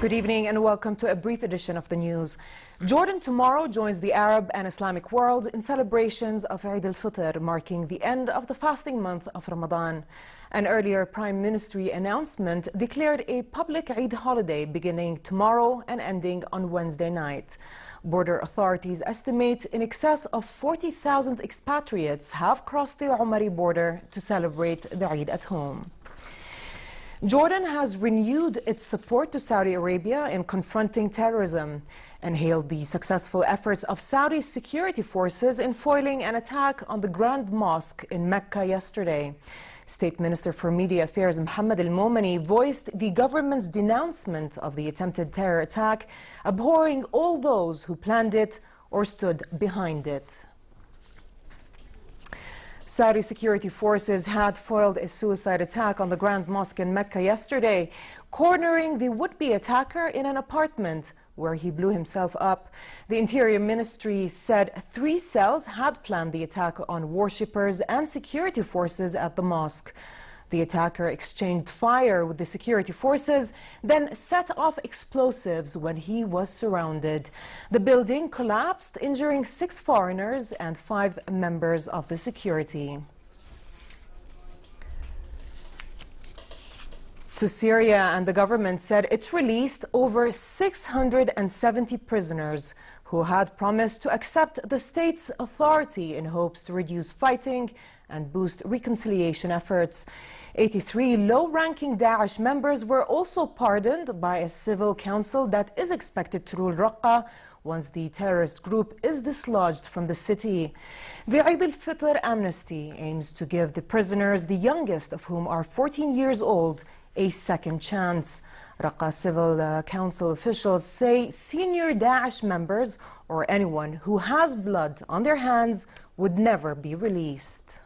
Good evening and welcome to a brief edition of the news. Jordan tomorrow joins the Arab and Islamic world in celebrations of Eid al-Fitr, marking the end of the fasting month of Ramadan. An earlier Prime Ministry announcement declared a public Eid holiday beginning tomorrow and ending on Wednesday night. Border authorities estimate in excess of 40,000 expatriates have crossed the Omari border to celebrate the Eid at home. Jordan has renewed its support to Saudi Arabia in confronting terrorism and hailed the successful efforts of Saudi security forces in foiling an attack on the Grand Mosque in Mecca yesterday. State Minister for Media Affairs Mohammed al-Momani voiced the government's denouncement of the attempted terror attack, abhorring all those who planned it or stood behind it. Saudi security forces had foiled a suicide attack on the Grand Mosque in Mecca yesterday, cornering the would-be attacker in an apartment where he blew himself up. The Interior Ministry said 3 cells had planned the attack on worshippers and security forces at the mosque. The attacker exchanged fire with the security forces, then set off explosives when he was surrounded. The building collapsed, injuring 6 foreigners and 5 members of the security. To Syria, and the government said it released over 670 prisoners who had promised to accept the state's authority in hopes to reduce fighting and boost reconciliation efforts. 83 low-ranking Daesh members were also pardoned by a civil council that is expected to rule Raqqa once the terrorist group is dislodged from the city. The Eid al-Fitr amnesty aims to give the prisoners, the youngest of whom are 14 years old, a second chance. Raqqa Civil Council officials say senior Daesh members or anyone who has blood on their hands would never be released.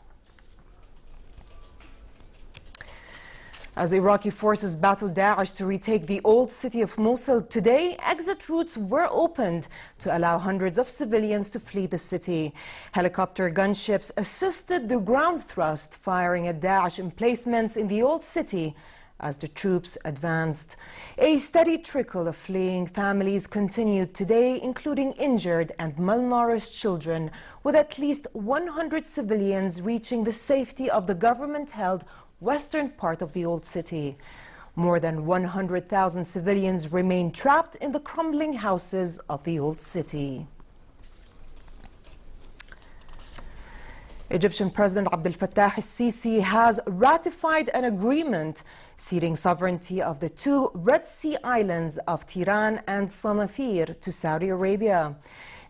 As Iraqi forces battled Daesh to retake the old city of Mosul today, exit routes were opened to allow hundreds of civilians to flee the city. Helicopter gunships assisted the ground thrust, firing at Daesh emplacements in the old city as the troops advanced. A steady trickle of fleeing families continued today, including injured and malnourished children, with at least 100 civilians reaching the safety of the government-held western part of the old city. More than 100,000 civilians remain trapped in the crumbling houses of the old city. Egyptian President Abdel Fattah al-Sisi has ratified an agreement ceding sovereignty of the 2 Red Sea islands of Tiran and Sanafir to Saudi Arabia.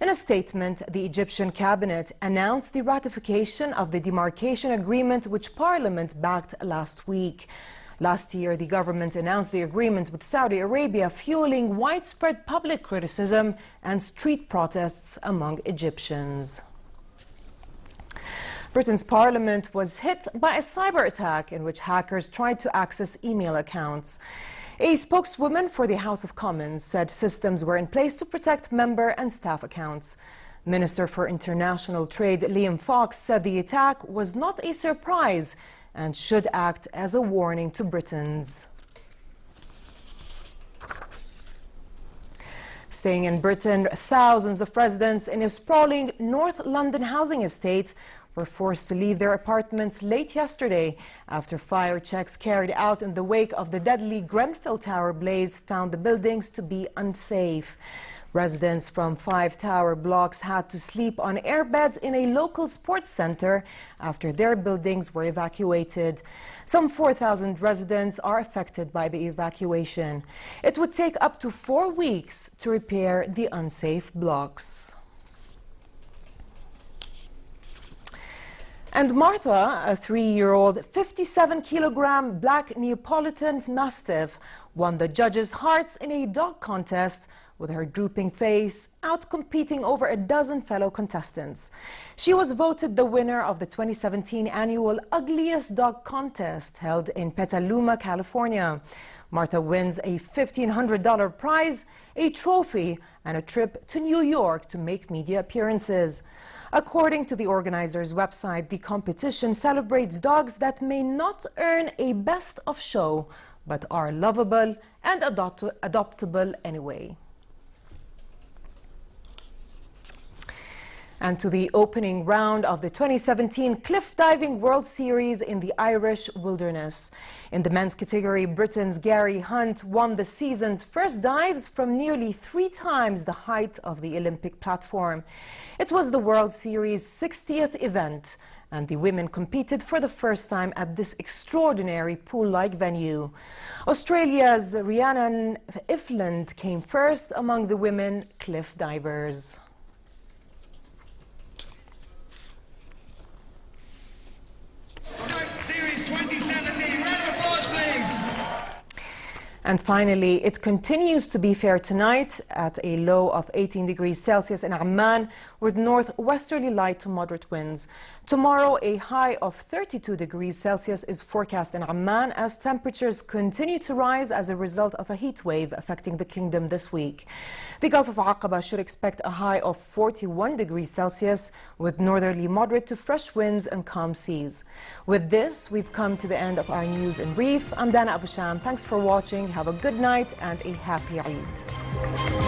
In a statement, the Egyptian cabinet announced the ratification of the demarcation agreement which Parliament backed last week. Last year, the government announced the agreement with Saudi Arabia, fueling widespread public criticism and street protests among Egyptians. Britain's parliament was hit by a cyber attack in which hackers tried to access email accounts. A spokeswoman for the House of Commons said systems were in place to protect member and staff accounts. Minister for International Trade Liam Fox said the attack was not a surprise and should act as a warning to Britons. Staying in Britain, thousands of residents in a sprawling North London housing estate were forced to leave their apartments late yesterday after fire checks carried out in the wake of the deadly Grenfell Tower blaze found the buildings to be unsafe. Residents from 5 tower blocks had to sleep on airbeds in a local sports center after their buildings were evacuated. Some 4,000 residents are affected by the evacuation. It would take up to 4 weeks to repair the unsafe blocks. And Martha, a 3-year-old 57-kilogram black Neapolitan Mastiff, won the judges' hearts in a dog contest, with her drooping face outcompeting over a dozen fellow contestants. She was voted the winner of the 2017 annual Ugliest Dog Contest held in Petaluma, California. Martha wins a $1,500 prize, a trophy, and a trip to New York to make media appearances. According to the organizer's website, the competition celebrates dogs that may not earn a Best of Show, but are lovable and adoptable anyway. And to the opening round of the 2017 Cliff Diving World Series in the Irish wilderness. In the men's category, Britain's Gary Hunt won the season's first dives from nearly 3 times the height of the Olympic platform. It was the World Series' 60th event, and the women competed for the first time at this extraordinary pool-like venue. Australia's Rhiannon Ifland came first among the women cliff divers. And finally, it continues to be fair tonight at a low of 18 degrees Celsius in Amman with northwesterly light to moderate winds. Tomorrow, a high of 32 degrees Celsius is forecast in Amman as temperatures continue to rise as a result of a heat wave affecting the kingdom this week. The Gulf of Aqaba should expect a high of 41 degrees Celsius with northerly moderate to fresh winds and calm seas. With this, we've come to the end of our news in brief. I'm Dana Abu Sham. Thanks for watching. Have a good night and a happy Eid.